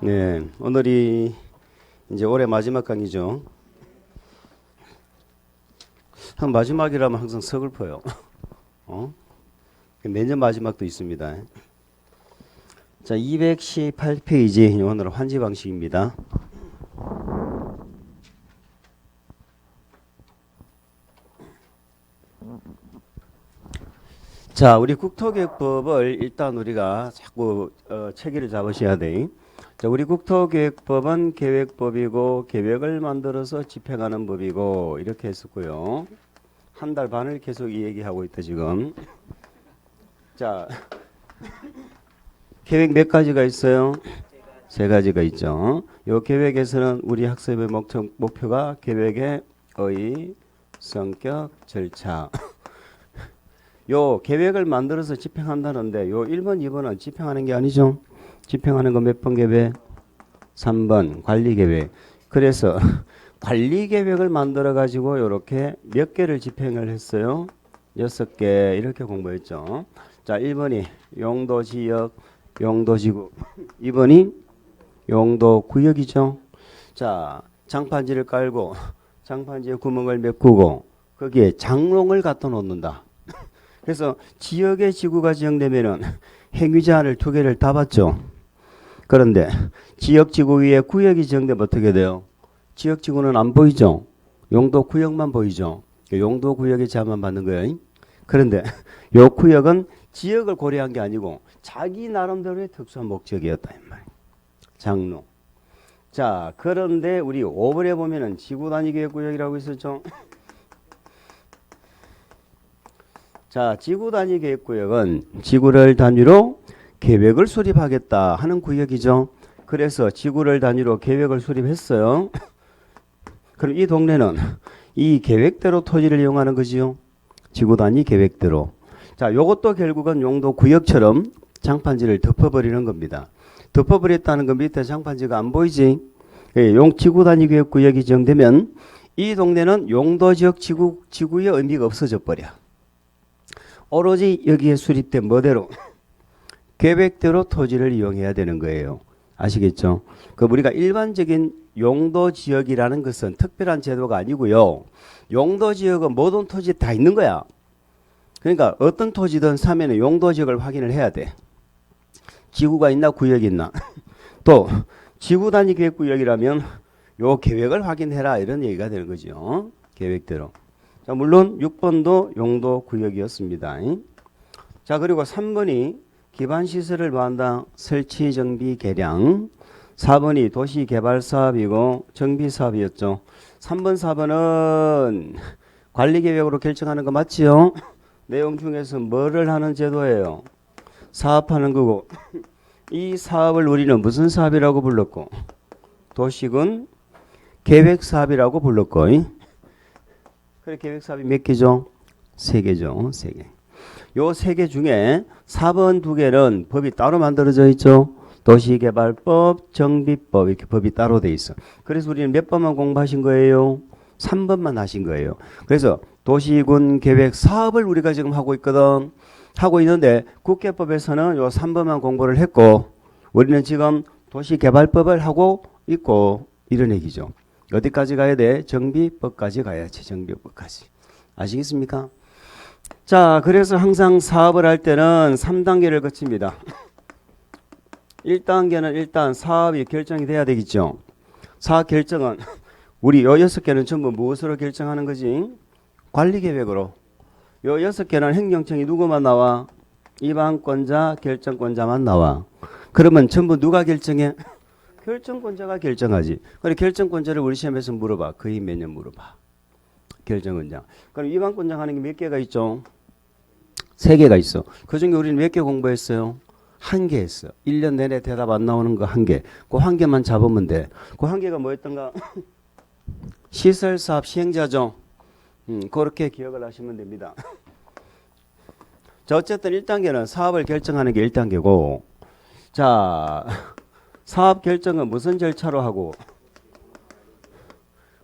네, 오늘이 이제 올해 마지막 강의죠. 한 마지막이라면 항상 서글퍼요. 매년 마지막도 있습니다. 자, 218페이지 오늘 환지 방식입니다. 자, 우리 국토계획법을 일단 우리가 자꾸 체계를 잡으셔야 돼. 자, 우리 국토계획법은 계획법이고 계획을 만들어서 집행하는 법이고 이렇게 했었고요. 한 달 반을 계속 이 얘기하고 있다 지금. 자, 계획 몇 가지가 있어요? 세 가지가 있죠. 요 계획에서는 우리 학습의 목표가 계획의 의, 성격, 절차. 요 계획을 만들어서 집행한다는데 요 1번, 2번은 집행하는 게 아니죠. 집행하는 거 몇 번 계획? 3번 관리 계획. 그래서 관리 계획을 만들어 가지고 요렇게 몇 개를 집행을 했어요? 6개 이렇게 공부했죠. 자, 1번이 용도 지역, 용도 지구. 2번이 용도 구역이죠. 자, 장판지를 깔고 장판지에 구멍을 메꾸고 거기에 장롱을 갖다 놓는다. 그래서 지역의 지구가 지정되면은 행위제한을 2개를 다 받죠. 그런데 지역 지구 위에 구역이 지정되면 어떻게 돼요? 지역 지구는 안 보이죠. 용도 구역만 보이죠. 용도 구역에 제한만 받는 거예요. 그런데 요 구역은 지역을 고려한 게 아니고 자기 나름대로의 특수한 목적이었다 이 말이에요. 장롱. 자, 그런데 우리 5번에 보면은 지구 단위 계획 구역이라고 있었죠. 자, 지구 단위 계획 구역은 지구를 단위로 계획을 수립하겠다 하는 구역이죠. 그래서 지구를 단위로 계획을 수립했어요. 그럼 이 동네는 이 계획대로 토지를 이용하는 거지요. 지구 단위 계획대로. 자, 요것도 결국은 용도 구역처럼 장판지를 덮어버리는 겁니다. 덮어버렸다는 건 밑에 장판지가 안 보이지. 지구 단위 계획 구역이 지정되면 이 동네는 용도 지역 지구의 의미가 없어져 버려. 오로지 여기에 수립된 뭐대로 계획대로 토지를 이용해야 되는 거예요. 아시겠죠? 그 우리가 일반적인 용도 지역이라는 것은 특별한 제도가 아니고요. 용도 지역은 모든 토지에 다 있는 거야. 그러니까 어떤 토지든 사면은 용도 지역을 확인을 해야 돼. 지구가 있나 구역이 있나. 또 지구 단위 계획 구역이라면 요 계획을 확인해라 이런 얘기가 되는 거죠. 계획대로. 자, 물론 6번도 용도 구역이었습니다. 자, 그리고 3번이 기반시설을 뭐한다? 설치, 정비, 개량. 4번이 도시개발사업이고 정비사업이었죠. 3번, 4번은 관리계획으로 결정하는 거 맞지요? 내용 중에서 뭐를 하는 제도예요? 사업하는 거고 이 사업을 우리는 무슨 사업이라고 불렀고 도시군 계획사업이라고 불렀고 그래 계획사업이 몇 개죠? 3개죠. 3개. 요 3개 중에 4번 2개는 법이 따로 만들어져 있죠. 도시개발법, 정비법 이렇게 법이 따로 돼 있어. 그래서 우리는 몇 번만 공부하신 거예요? 3번만 하신 거예요. 그래서 도시군 계획 사업을 우리가 지금 하고 있거든. 하고 있는데 국계법에서는 요 3번만 공부를 했고 우리는 지금 도시개발법을 하고 있고 이런 얘기죠. 어디까지 가야 돼? 정비법까지 가야지. 정비법까지. 아시겠습니까? 자, 그래서 항상 사업을 할 때는 3단계를 거칩니다. 1단계는 일단 사업이 결정이 돼야 되겠죠. 사업 결정은 우리 요 6개는 전부 무엇으로 결정하는 거지? 관리계획으로. 요 6개는 행정청이 누구만 나와? 이방권자, 결정권자만 나와. 그러면 전부 누가 결정해? 결정권자가 결정하지. 그래 결정권자를 우리 시험에서 물어봐. 거의 매년 물어봐. 결정권자. 그럼 이방권자 하는 게 몇 개가 있죠? 3개가 있어. 그 중에 우리는 몇 개 공부했어요? 1개 했어. 1년 내내 대답 안 나오는 거 1개. 그 1개만 잡으면 돼. 그 1개가 뭐였던가? 시설사업 시행자죠. 그렇게 기억을 하시면 됩니다. 자, 어쨌든 1단계는 사업을 결정하는 게 1단계고 자, 사업 결정은 무슨 절차로 하고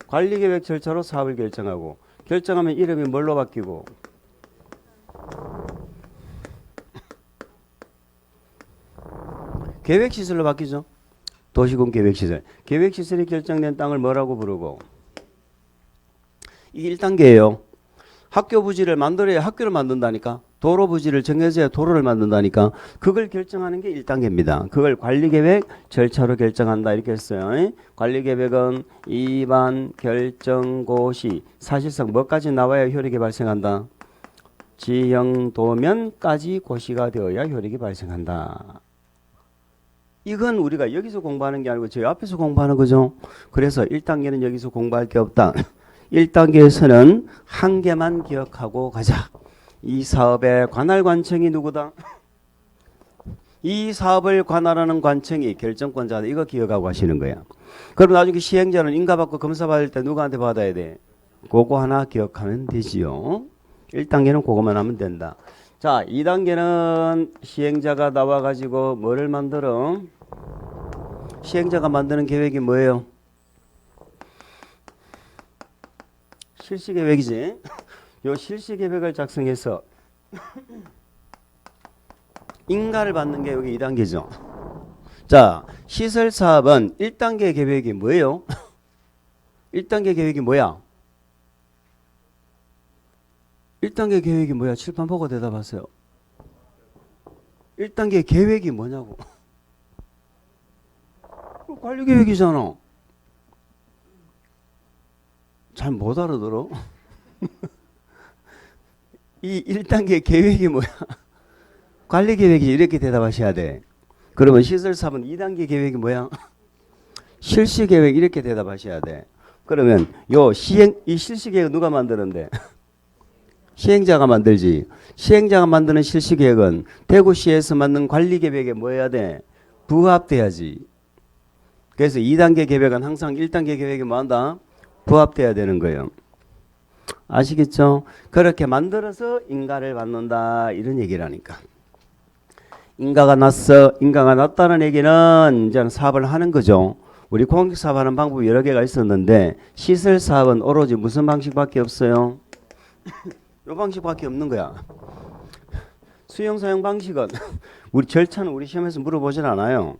관리계획 절차로 사업을 결정하고 결정하면 이름이 뭘로 바뀌고 계획시설로 바뀌죠. 도시군 계획시설. 계획시설이 결정된 땅을 뭐라고 부르고? 이게 1단계예요. 학교 부지를 만들어야 학교를 만든다니까. 도로 부지를 정해져야 도로를 만든다니까. 그걸 결정하는 게 1단계입니다. 그걸 관리계획 절차로 결정한다 이렇게 했어요. 관리계획은 입안 결정고시 사실상 뭐까지 나와야 효력이 발생한다. 지형도면까지 고시가 되어야 효력이 발생한다. 이건 우리가 여기서 공부하는 게 아니고 저희 앞에서 공부하는 거죠. 그래서 1단계는 여기서 공부할 게 없다. 1단계에서는 한 개만 기억하고 가자. 이 사업의 관할 관청이 누구다? 이 사업을 관할하는 관청이 결정권자다. 이거 기억하고 하시는 거야. 그럼 나중에 시행자는 인가받고 검사받을 때 누구한테 받아야 돼? 그거 하나 기억하면 되지요. 1단계는 그거만 하면 된다. 자, 2단계는 시행자가 나와가지고 뭐를 만들어? 시행자가 만드는 계획이 뭐예요? 실시계획이지. 요 실시계획을 작성해서 인가를 받는 게 여기 2단계죠. 자, 시설사업은 1단계 계획이 뭐예요? 1단계 계획이 뭐야? 1단계 계획이 뭐야? 칠판 보고 대답하세요. 1단계 계획이 뭐냐고. 관리계획이잖아. 잘 못 알아들어. 이 1단계 계획이 뭐야? 관리계획이지. 이렇게 대답하셔야 돼. 그러면 시설사업은 2단계 계획이 뭐야? 실시계획 이렇게 대답하셔야 돼. 그러면 이 실시계획 누가 만드는데? 시행자가 만들지. 시행자가 만드는 실시계획은 대구시에서 만든 관리계획에 뭐 해야 돼? 부합돼야지. 그래서 2단계 계획은 항상 1단계 계획에 뭐 한다? 부합돼야 되는 거예요. 아시겠죠? 그렇게 만들어서 인가를 받는다 이런 얘기라니까. 인가가 났어. 인가가 났다는 얘기는 이제는 사업을 하는 거죠. 우리 공익사업 하는 방법이 여러 개가 있었는데 시설사업은 오로지 무슨 방식밖에 없어요? 요 방식밖에 없는 거야. 수용 사용 방식은 우리 절차는 우리 시험에서 물어보진 않아요.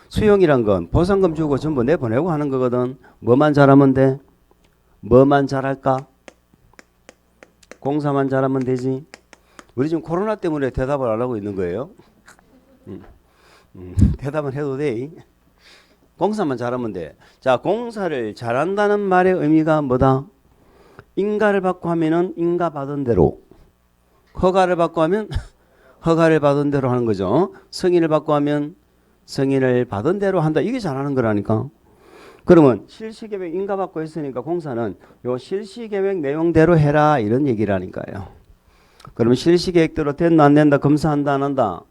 수용이란 건 보상금 주고 전부 내보내고 하는 거거든. 뭐만 잘하면 돼? 뭐만 잘할까? 공사만 잘하면 되지. 우리 지금 코로나 때문에 대답을 안 하고 있는 거예요. 대답은 해도 돼. 공사만 잘하면 돼. 자, 공사를 잘한다는 말의 의미가 뭐다? 인가를 받고 하면은 인가 받은 대로, 허가를 받고 하면 허가를 받은 대로 하는 거죠. 승인을 받고 하면 승인을 받은 대로 한다. 이게 잘하는 거라니까. 그러면 실시계획 인가 받고 했으니까 공사는 요 실시계획 내용대로 해라 이런 얘기라니까요. 그러면 실시계획대로 됐나 안 된다? 검사한다 안 한다?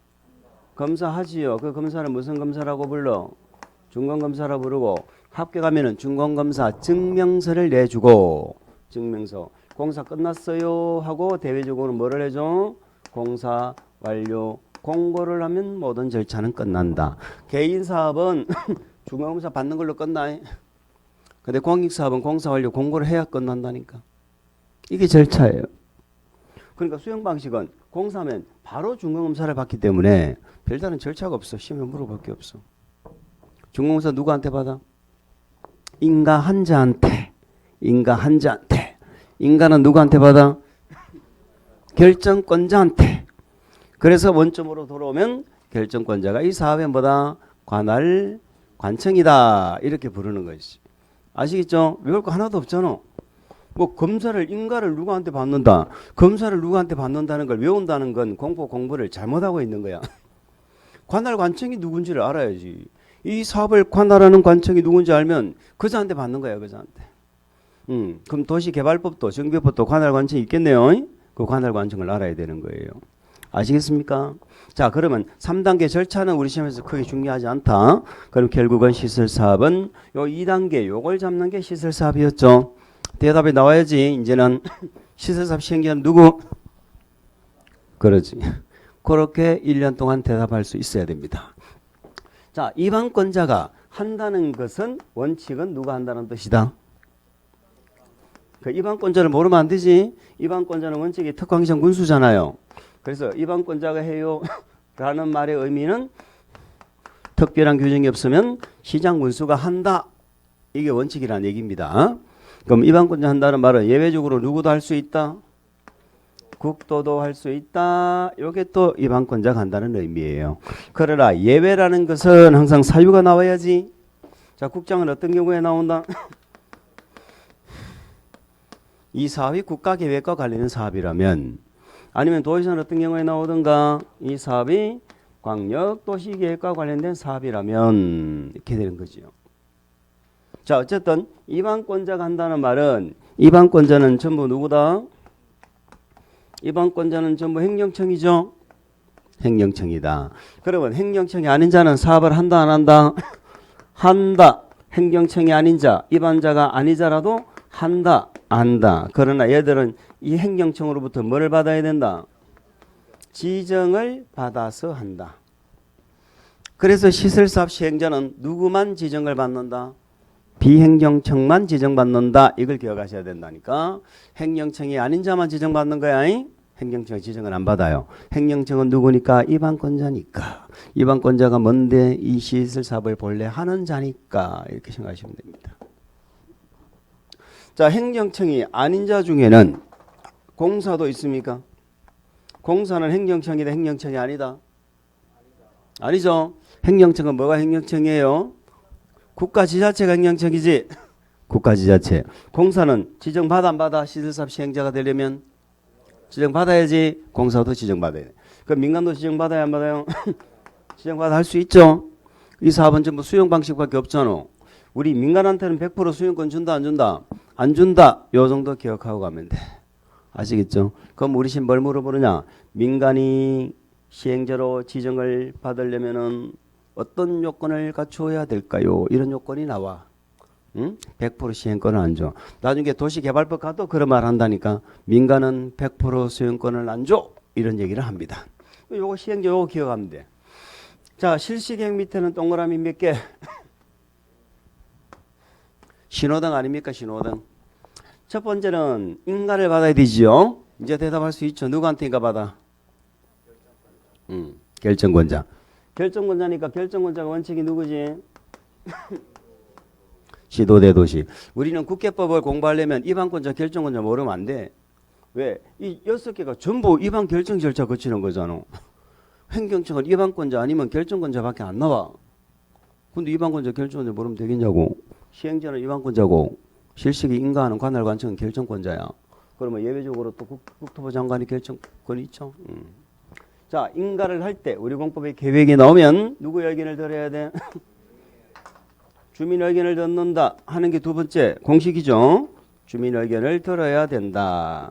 검사하지요. 그 검사는 무슨 검사라고 불러? 중간검사라고 부르고 합격하면은 중간검사 증명서를 내주고 증명서 공사 끝났어요 하고 대외적으로 뭐를 해줘? 공사 완료 공고를 하면 모든 절차는 끝난다. 개인사업은 중간검사 받는 걸로 끝나. 근데 공익사업은 공사 완료 공고를 해야 끝난다니까. 이게 절차예요. 그러니까 수용 방식은 공사하면 바로 중간검사를 받기 때문에 별다른 절차가 없어. 시험에 물어볼 게 없어. 중간검사 누구한테 받아? 인가 한자한테. 인가 한자한테. 인가는 누구한테 받아? 결정권자한테. 그래서 원점으로 돌아오면 결정권자가 이 사업의 뭐다? 관할 관청이다. 이렇게 부르는 것이지. 아시겠죠? 외울 거 하나도 없잖아. 뭐 검사를 인가를 누구한테 받는다. 검사를 누구한테 받는다는 걸 외운다는 건 공부를 잘못하고 있는 거야. 관할 관청이 누군지를 알아야지. 이 사업을 관할하는 관청이 누군지 알면 그자한테 받는 거야. 그자한테. 그럼 도시개발법도 정비법도 관할 관청이 있겠네요. 그 관할 관청을 알아야 되는 거예요. 아시겠습니까? 자, 그러면 3단계 절차는 우리 시험에서 크게 중요하지 않다. 그럼 결국은 시설사업은 요 2단계 요걸 잡는 게 시설사업이었죠. 대답이 나와야지. 이제는 시설사업 시행자는 누구? 그러지. 그렇게 1년 동안 대답할 수 있어야 됩니다. 자, 입안권자가 한다는 것은 원칙은 누가 한다는 뜻이다. 그 입안권자를 모르면 안 되지. 입안권자는 원칙이 특광시장 군수잖아요. 그래서 입안권자가 해요 라는 말의 의미는 특별한 규정이 없으면 시장 군수가 한다. 이게 원칙이라는 얘기입니다. 그럼 이방권자 한다는 말은 예외적으로 누구도 할 수 있다. 국도도 할 수 있다. 이게 또 이방권자가 한다는 의미예요. 그러나 예외라는 것은 항상 사유가 나와야지. 자, 국장은 어떤 경우에 나온다? 이 사업이 국가계획과 관련된 사업이라면, 아니면 도의사는 어떤 경우에 나오든가 이 사업이 광역도시계획과 관련된 사업이라면 이렇게 되는 거죠. 자, 어쨌든 이방권자가 한다는 말은 이방권자는 전부 누구다? 이방권자는 전부 행정청이죠. 행정청이다. 그러면 행정청이 아닌 자는 사업을 한다 안 한다? 한다. 행정청이 아닌 자, 이반자가 아니자라도 한다. 안다. 그러나 얘들은 이 행정청으로부터 뭐를 받아야 된다? 지정을 받아서 한다. 그래서 시설사업 시행자는 누구만 지정을 받는다? 비행정청만 지정받는다. 이걸 기억하셔야 된다니까. 행정청이 아닌 자만 지정받는 거야. 행정청이 지정을 안 받아요. 행정청은 누구니까? 이방권자니까. 이방권자가 뭔데? 이 시설사업을 본래 하는 자니까. 이렇게 생각하시면 됩니다. 자, 행정청이 아닌 자 중에는 공사도 있습니까? 공사는 행정청이다, 행정청이 아니다? 아니죠. 행정청은 뭐가 행정청이에요? 국가지자체가 행정청이지. 국가지자체. 공사는 지정받아 안 받아? 시설사업 시행자가 되려면 지정받아야지. 공사도 지정받아야 돼. 그럼 민간도 지정받아야 안 받아요? 지정받아 할 수 있죠. 이 사업은 전부 수용 방식밖에 없잖아. 우리 민간한테는 100% 수용권 준다 안 준다? 안 준다. 요 정도 기억하고 가면 돼. 아시겠죠? 그럼 우리 신 뭘 물어보느냐? 민간이 시행자로 지정을 받으려면은 어떤 요건을 갖추어야 될까요? 이런 요건이 나와. 응? 100% 시행권을 안 줘. 나중에 도시개발법 가도 그런 말 한다니까. 민간은 100% 수용권을 안 줘. 이런 얘기를 합니다. 요거 시행자 요거 기억하면 돼. 자, 실시계획 밑에는 동그라미 몇 개? 신호등 아닙니까? 신호등. 첫 번째는 인가를 받아야 되지요. 이제 대답할 수 있죠. 누구한테 인가 받아? 결정권자. 결정권자니까 결정권자가 원칙이 누구지? 시도대도시. 우리는 국회법을 공부하려면 이방권자, 결정권자 모르면 안 돼. 왜? 이 6개가 전부 이방 결정 절차 거치는 거잖아. 행정청은 이방권자 아니면 결정권자밖에 안 나와. 근데 이방권자, 결정권자 모르면 되겠냐고. 시행자는 이방권자고 실시기 인가하는 관할관청은 결정권자야. 그러면 예외적으로 또 국토부 장관이 결정권이 있죠. 자, 인가를 할 때 우리 공법에 계획이 나오면 누구 의견을 들어야 돼? 주민 의견을 듣는다 하는 게 두 번째 공식이죠. 주민 의견을 들어야 된다.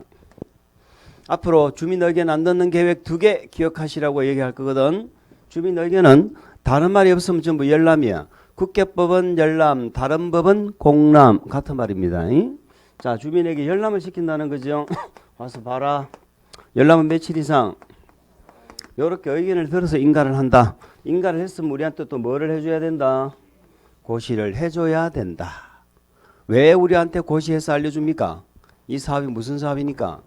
앞으로 주민 의견 안 듣는 계획 2개 기억하시라고 얘기할 거거든. 주민 의견은 다른 말이 없으면 전부 열람이야. 국회법은 열람, 다른 법은 공람 같은 말입니다. 자, 주민에게 열람을 시킨다는 거죠. 와서 봐라. 열람은 며칠 이상? 이렇게 의견을 들어서 인가를 한다. 인가를 했으면 우리한테 또 뭐를 해줘야 된다? 고시를 해줘야 된다. 왜 우리한테 고시해서 알려줍니까? 이 사업이 무슨 사업이니까?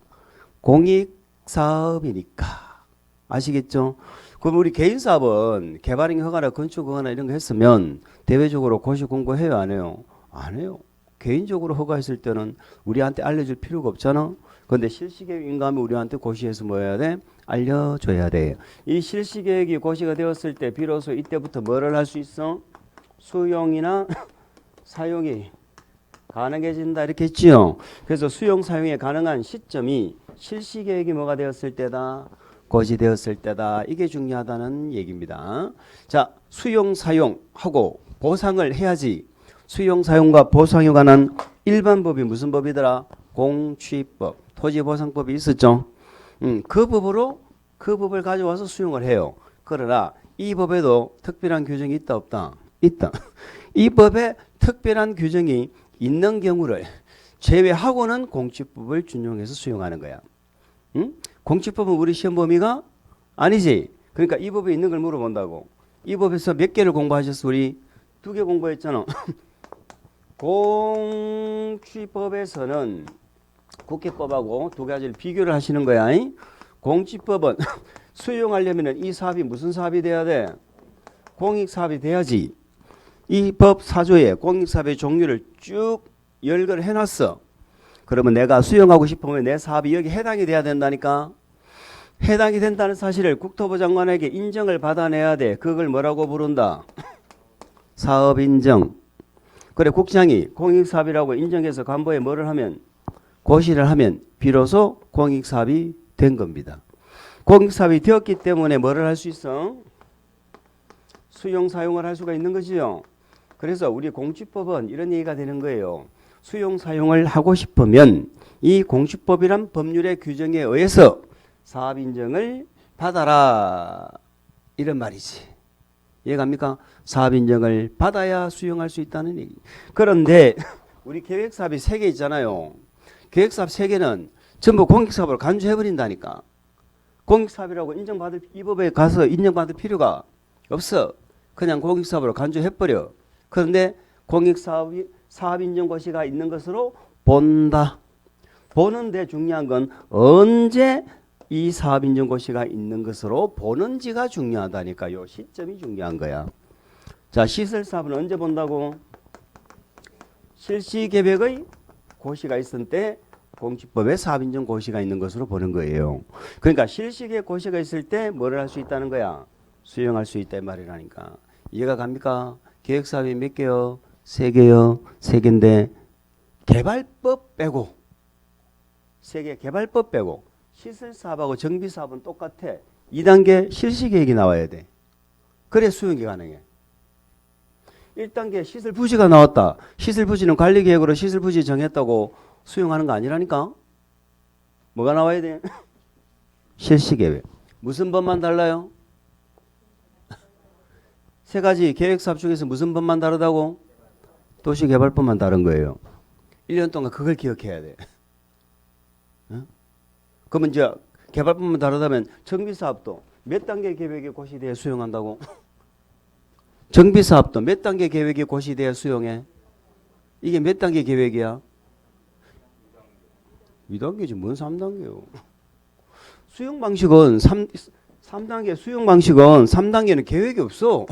공익사업이니까. 아시겠죠? 그럼 우리 개인 사업은 개발행 허가나 건축 허가나 이런 거 했으면 대외적으로 고시 공고해요 안 해요? 안 해요. 개인적으로 허가했을 때는 우리한테 알려줄 필요가 없잖아. 그런데 실시계획 인가하면 우리한테 고시해서 뭐 해야 돼? 알려줘야 돼. 이 실시계획이 고시가 되었을 때 비로소 이때부터 뭐를 할 수 있어? 수용이나 사용이 가능해진다 이렇게 했지요. 그래서 수용 사용이 가능한 시점이 실시계획이 뭐가 되었을 때다? 고시되었을 때다. 이게 중요하다는 얘기입니다. 자, 수용 사용하고 보상을 해야지. 수용 사용과 보상에 관한 일반 법이 무슨 법이더라? 공취법, 토지보상법이 있었죠. 그 법을 가져와서 수용을 해요. 그러나 이 법에도 특별한 규정이 있다 없다? 있다. 이 법에 특별한 규정이 있는 경우를 제외하고는 공취법을 준용해서 수용하는 거야. 공취법은 우리 시험 범위가 아니지. 그러니까 이 법에 있는 걸 물어본다고. 이 법에서 몇 개를 공부하셨어? 우리 2개 공부했잖아. 공취법에서는 국회법하고 2가지를 비교를 하시는 거야. 공취법은 수용하려면 이 사업이 무슨 사업이 돼야 돼? 공익사업이 돼야지. 이 법 4조에 공익사업의 종류를 쭉 열거를 해놨어. 그러면 내가 수용하고 싶으면 내 사업이 여기 해당이 돼야 된다니까. 해당이 된다는 사실을 국토부 장관에게 인정을 받아내야 돼. 그걸 뭐라고 부른다? 사업인정. 그래 국장이 공익사업이라고 인정해서 간부에 뭐를 하면 고시를 하면 비로소 공익사업이 된 겁니다. 공익사업이 되었기 때문에 뭐를 할 수 있어? 수용 사용을 할 수가 있는 거지요. 그래서 우리 공시법은 이런 얘기가 되는 거예요. 수용 사용을 하고 싶으면 이 공시법이란 법률의 규정에 의해서 사업 인정을 받아라 이런 말이지. 이해갑니까? 사업 인정을 받아야 수용할 수 있다는 얘기. 그런데 우리 계획사업이 3개 있잖아요. 계획사업 3개는 전부 공익사업으로 간주해버린다니까. 공익사업이라고 인정받을 이 법에 가서 인정받을 필요가 없어. 그냥 공익사업으로 간주해버려. 그런데 공익사업이 사업인정고시가 있는 것으로 본다. 보는데 중요한 건 언제 이 사업인정고시가 있는 것으로 보는지가 중요하다니까. 요 시점이 중요한 거야. 자, 시설사업은 언제 본다고? 실시계획의 고시가 있을 때 공시법에 사업인정고시가 있는 것으로 보는 거예요. 그러니까 실시계획 고시가 있을 때 뭐를 할 수 있다는 거야? 수용할 수 있다 이 말이라니까. 이해가 갑니까? 계획사업이 몇 개요? 3개요. 3개인데 개발법 빼고 3개 개발법 빼고 시설사업하고 정비사업은 똑같아. 2단계 실시계획이 나와야 돼. 그래 수용이 가능해. 1단계 시설부지가 나왔다. 시설부지는 관리계획으로 시설부지 정했다고 수용하는 거 아니라니까. 뭐가 나와야 돼? 실시계획. 무슨 법만 달라요? 3가지 계획사업 중에서 무슨 법만 다르다고? 도시개발법만 다른 거예요. 1년 동안 그걸 기억해야 돼. 그러면 이제 개발법만 다르다면 정비사업도 몇 단계 계획에 고시돼야 수용한다고? 정비사업도 몇 단계 계획에 고시돼야 수용해? 이게 몇 단계 계획이야? 2단계지 뭔 3단계요? 수용 방식은 3단계 수용 방식은 3단계는 계획이 없어.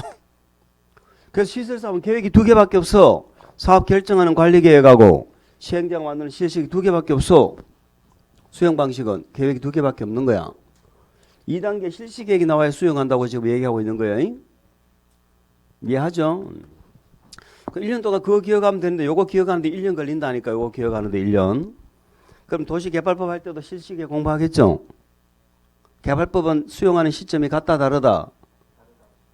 그래서 시설사업은 계획이 2개밖에 없어. 사업 결정하는 관리계획하고 시행령 만드는 실식이 2개밖에 없어. 수용 방식은 계획이 2개밖에 없는 거야. 2단계 실시계획이 나와야 수용한다고 지금 얘기하고 있는 거예요. 이해하죠? 1년 동안 그거 기억하면 되는데 요거 기억하는데 1년 걸린다니까. 요거 기억하는데 1년. 그럼 도시개발법 할 때도 실시계획 공부하겠죠? 개발법은 수용하는 시점이 같다 다르다?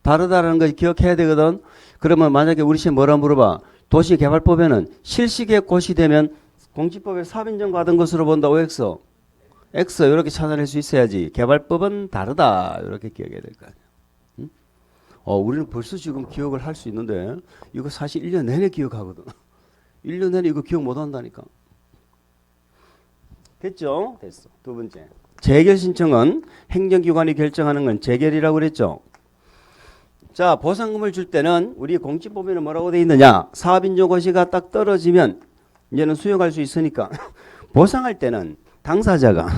다르다라는 걸 기억해야 되거든. 그러면 만약에 우리 시험 뭐라 물어봐. 도시개발법에는 실시계획 고시되면 공시법에 사업인정 받은 것으로 본다. OX. X 이렇게 찾아낼 수 있어야지. 개발법은 다르다. 이렇게 기억해야 될 거 아니야. 응? 우리는 벌써 지금 기억을 할 수 있는데 이거 사실 1년 내내 기억하거든. 1년 내내 이거 기억 못 한다니까. 됐죠? 됐어. 2번째. 재결 신청은 행정기관이 결정하는 건 재결이라고 그랬죠. 자, 보상금을 줄 때는 우리 공시법에는 뭐라고 돼 있느냐? 사업인정고시가 딱 떨어지면 이제는 수용할 수 있으니까 보상할 때는 당사자가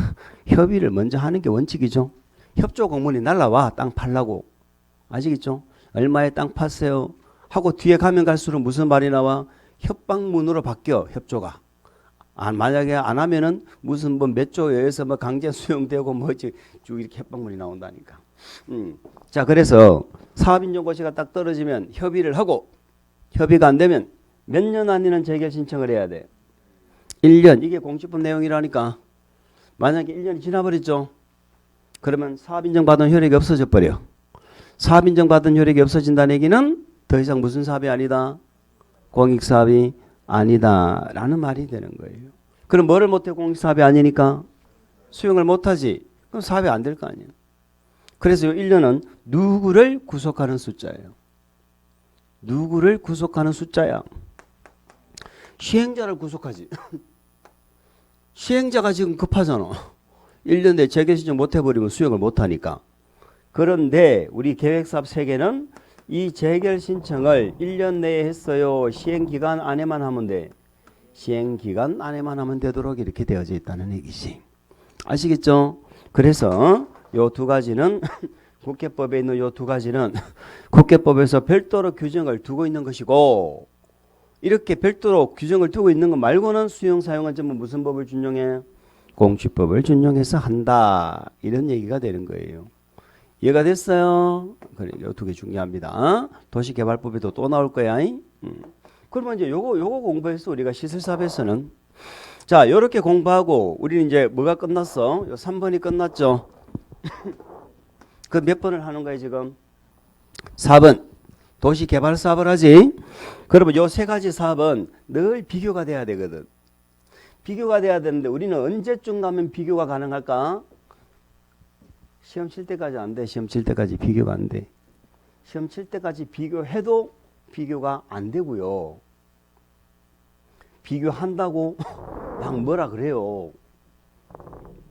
협의를 먼저 하는 게 원칙이죠. 협조 공문이 날라와. 땅 팔라고. 아시겠죠? 얼마에 땅 파세요? 하고 뒤에 가면 갈수록 무슨 말이 나와? 협박문으로 바뀌어. 협조가. 만약에 안 하면은 무슨 뭐 몇 조에 의해서 뭐 강제 수용되고 뭐쭉 이렇게 협박문이 나온다니까. 자, 그래서 사업인정고시가 딱 떨어지면 협의를 하고 협의가 안 되면 몇 년 안에는 재결 신청을 해야 돼. 1년. 이게 공시법 내용이라니까. 만약에 1년이 지나버렸죠. 그러면 사업인정 받은 효력이 없어져 버려. 사업인정 받은 효력이 없어진다는 얘기는 더 이상 무슨 사업이 아니다? 공익사업이 아니다 라는 말이 되는 거예요. 그럼 뭐를 못해? 공익사업이 아니니까 수용을 못하지. 그럼 사업이 안 될 거 아니에요. 그래서 1년은 누구를 구속하는 숫자예요. 누구를 구속하는 숫자야. 시행자를 구속하지. 시행자가 지금 급하잖아. 1년 내에 재결 신청 못 해버리면 수용을 못하니까. 그런데 우리 계획사업 3개는 이 재결 신청을 1년 내에 했어요. 시행기간 안에만 하면 돼. 시행기간 안에만 하면 되도록 이렇게 되어져 있다는 얘기지. 아시겠죠? 그래서 요 2가지는 국회법에 있는 요 두 가지는 국회법에서 별도로 규정을 두고 있는 것이고, 이렇게 별도로 규정을 두고 있는 것 말고는 수용 사용은 전부 무슨 법을 준용해? 공취법을 준용해서 한다. 이런 얘기가 되는 거예요. 이해가 됐어요? 그래, 요 두 개 중요합니다. 도시개발법에도 또 나올 거야. 그러면 이제 요거 공부해서 우리가 시설사업에서는, 자, 요렇게 공부하고 우리는 이제 뭐가 끝났어? 요 3번이 끝났죠. 그 몇 번을 하는 거야 지금? 4번. 도시개발 사업을 하지. 그러면 요 세 가지 사업은 늘 비교가 돼야 되거든. 비교가 돼야 되는데 우리는 언제쯤 가면 비교가 가능할까? 시험 칠 때까지 안 돼. 시험 칠 때까지 비교가 안 돼. 시험 칠 때까지 비교해도 비교가 안 되고요. 비교한다고 막 뭐라 그래요.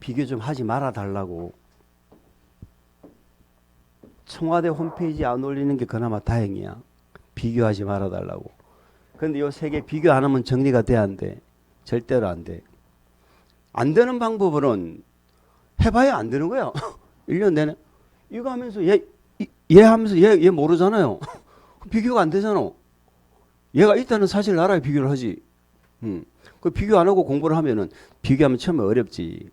비교 좀 하지 말아 달라고. 청와대 홈페이지에 안 올리는 게 그나마 다행이야. 비교하지 말아 달라고. 그런데 요 세 개 비교 안 하면 정리가 돼, 안 돼? 절대로 안 돼. 안 되는 방법으로는 해봐야 안 되는 거야. 1년 내내. 이거 하면서 얘 하면서 얘 모르잖아요. 비교가 안 되잖아. 얘가 있다는 사실을 알아야 비교를 하지. 그 비교 안 하고 공부를 하면은 비교하면 처음에 어렵지.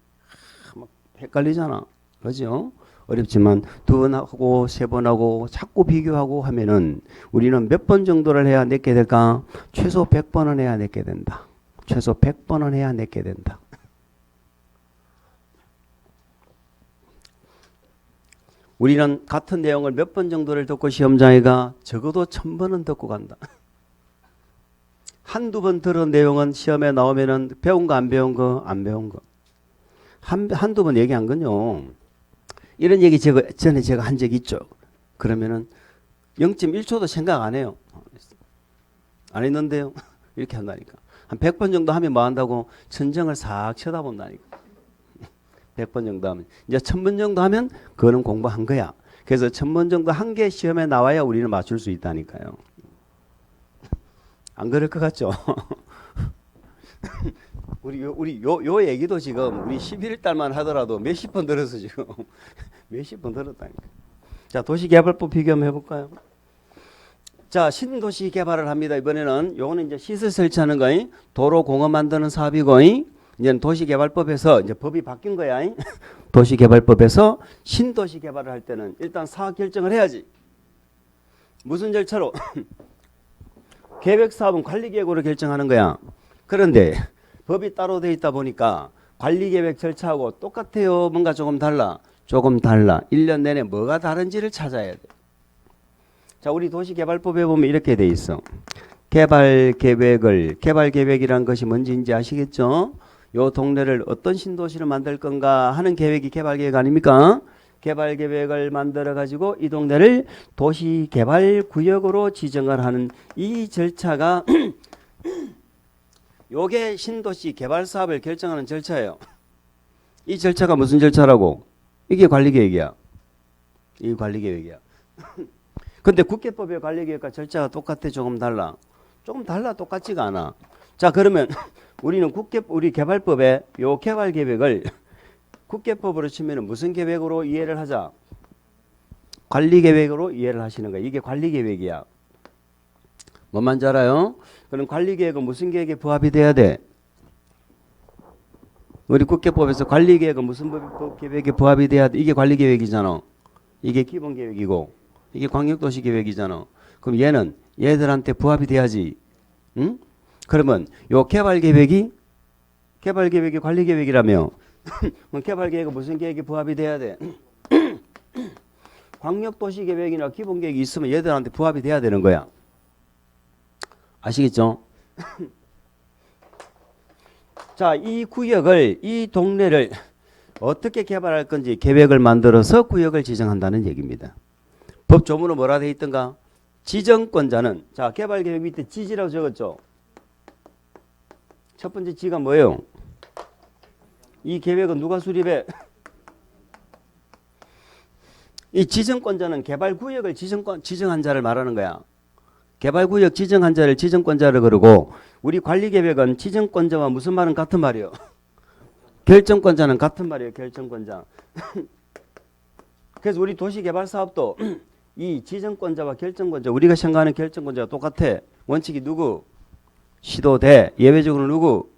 막 헷갈리잖아. 그죠? 어렵지만 두 번 하고 세 번 하고 자꾸 비교하고 하면은 우리는 몇 번 정도를 해야 내게 될까? 최소 100번은 해야 내게 된다. 최소 100번은 해야 내게 된다. 우리는 같은 내용을 몇 번 정도를 듣고 시험장애가 적어도 1000번은 듣고 간다. 한두 번 들은 내용은 시험에 나오면은 배운 거 안 배운 거 안 배운 거. 한두 번 얘기한 건요. 이런 얘기 전에 제가 한 적이 있죠. 그러면은 0.1초도 생각 안 해요. 안 했는데요. 이렇게 한다니까. 한 100번 정도 하면 뭐 한다고? 천정을 싹 쳐다본다니까. 100번 정도 하면. 이제 1000번 정도 하면 그거는 공부한 거야. 그래서 1000번 정도 한 개 시험에 나와야 우리는 맞출 수 있다니까요. 안 그럴 것 같죠? 우리 요 얘기도 지금 우리 11월 달만 하더라도 몇십 번 들어서 지금 몇십 번 들었다니까. 자, 도시개발법 비교 한번 해볼까요? 자, 신도시 개발을 합니다. 이번에는 요거는 이제 시설 설치하는 거, 도로 공업 만드는 사업이고, 이제 도시개발법에서 이제 법이 바뀐 거야. 도시개발법에서 신도시 개발을 할 때는 일단 사업 결정을 해야지. 무슨 절차로? 계획사업은 관리계획으로 결정하는 거야. 그런데 법이 따로 돼 있다 보니까 관리계획 절차하고 똑같아요? 뭔가 조금 달라? 조금 달라. 1년 내내 뭐가 다른지를 찾아야 돼. 자, 우리 도시개발법에 보면 이렇게 돼 있어. 개발계획이란 것이 뭔지 아시겠죠? 요 동네를 어떤 신도시를 만들 건가 하는 계획이 개발계획 아닙니까? 개발계획을 만들어 가지고 이 동네를 도시개발구역으로 지정을 하는 이 절차가 요게 신도시 개발사업을 결정하는 절차예요. 이 절차가 무슨 절차라고? 이게 관리계획이야. 이게 관리계획이야. 근데 국회법의 관리계획과 절차가 똑같아? 조금 달라? 조금 달라? 똑같지가 않아. 자, 그러면 우리는 우리 개발법에 요 개발계획을 국회법으로 치면 무슨 계획으로 이해를 하자? 관리계획으로 이해를 하시는 거야. 이게 관리계획이야. 뭔만 잘 알아요? 그럼 관리계획은 무슨 계획에 부합이 돼야 돼? 우리 국회법에서 관리계획은 무슨 계획에 부합이 돼야 돼? 이게 관리계획이잖아. 이게 기본계획이고 이게 광역도시계획이잖아. 그럼 얘는 얘들한테 부합이 돼야지. 응? 그러면 요 개발계획이 관리계획이라며 개발계획은 무슨 계획에 부합이 돼야 돼? 광역도시계획이나 기본계획이 있으면 얘들한테 부합이 돼야 되는 거야. 아시겠죠? 자, 이 구역을, 이 동네를 어떻게 개발할 건지 계획을 만들어서 구역을 지정한다는 얘기입니다. 법 조문은 뭐라 돼 있던가? 지정권자는, 자, 개발계획 밑에 지지라고 적었죠? 첫 번째 지가 뭐예요? 이 계획은 누가 수립해? 이 지정권자는 개발구역을 지정한 자를 말하는 거야. 개발구역 지정한 자를 지정권자를 그러고 우리 관리계획은 지정권자와 무슨 말은 같은 말이요? 결정권자는 같은 말이에요. 결정권자. 그래서 우리 도시개발사업도 이 지정권자와 결정권자, 우리가 생각하는 결정권자가 똑같아. 원칙이 누구? 시도대. 예외적으로 누구?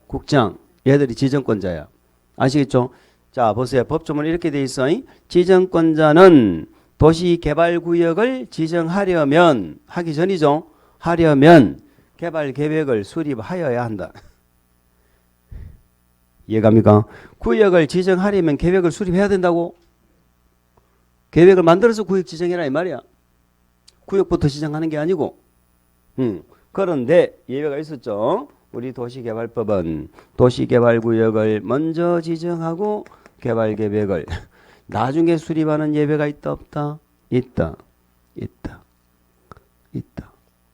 국장. 얘들이 지정권자야. 아시겠죠? 자, 보세요. 법조문은 이렇게 돼 있어. 지정권자는 도시개발구역을 지정하려면, 하기 전이죠. 하려면 개발계획을 수립하여야 한다. 이해갑니까? 구역을 지정하려면 계획을 수립해야 된다고? 계획을 만들어서 구역 지정해라 이 말이야. 구역부터 지정하는 게 아니고. 그런데 예외가 있었죠. 우리 도시개발법은 도시개발구역을 먼저 지정하고 개발계획을 나중에 수립하는 예외가 있다 없다? 있다.